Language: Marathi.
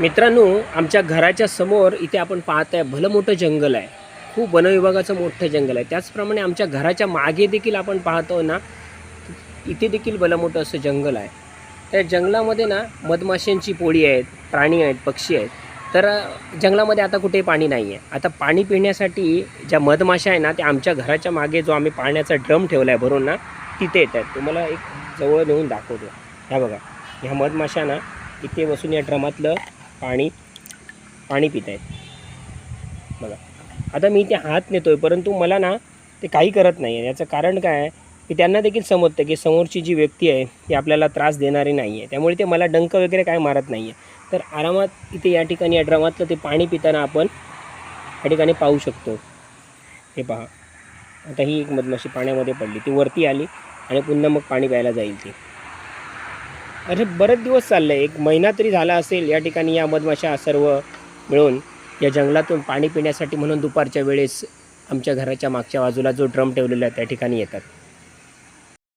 मित्रांनो, आमच्या घराच्या समोर इथे आपण पाहत आहे भलं मोठं जंगल आहे. खूप वनविभागाचं मोठं जंगल आहे. त्याचप्रमाणे आमच्या घराच्या मागे देखील आपण पाहतो ना, इथे देखील भलं मोठं असं जंगल आहे. त्या जंगलामध्ये ना मधमाशांची पोळी आहेत, प्राणी आहेत, पक्षी आहेत. तर जंगलामध्ये आता कुठेही पाणी नाही आहे. आता पाणी पिण्यासाठी ज्या मधमाशा आहे ना, त्या आमच्या घराच्या मागे जो आम्ही पाण्याचा ड्रम ठेवला आहे भरून ना, तिथे येतात. तुम्हाला एक जवळ नेऊन दाखवतो. ह्या बघा, ह्या मधमाशा ना इथे बसून या ड्रमातलं पाणी पित आहेत बघा. आता मी इथे हात नेतो आहे, परंतु मला ना ते काही करत नाही आहे. याचं कारण काय आहे की त्यांना देखील समजतं की समोरची जी व्यक्ती आहे ती आपल्याला त्रास देणारी नाही आहे. त्यामुळे ते मला डंक वगैरे काय मारत नाही आहे. तर आरामात इथे या ठिकाणी या ड्रमातलं ते पाणी पिताना आपण या ठिकाणी पाहू शकतो. हे पहा, आता ही एक मधमाशी पाण्यामध्ये पडली, ती वरती आली आणि पुन्हा मग पाणी प्यायला जाईल ती. अरे बरेच दिवस चाललं आहे, 1 महिना तरी झाला असेल या ठिकाणी या मधमाशा सर्व मिळून या जंगलातून पाणी पिण्यासाठी म्हणून दुपारच्या वेळेस आमच्या घराच्या मागच्या बाजूला जो ड्रम ठेवलेला आहे त्या ठिकाणी येतात.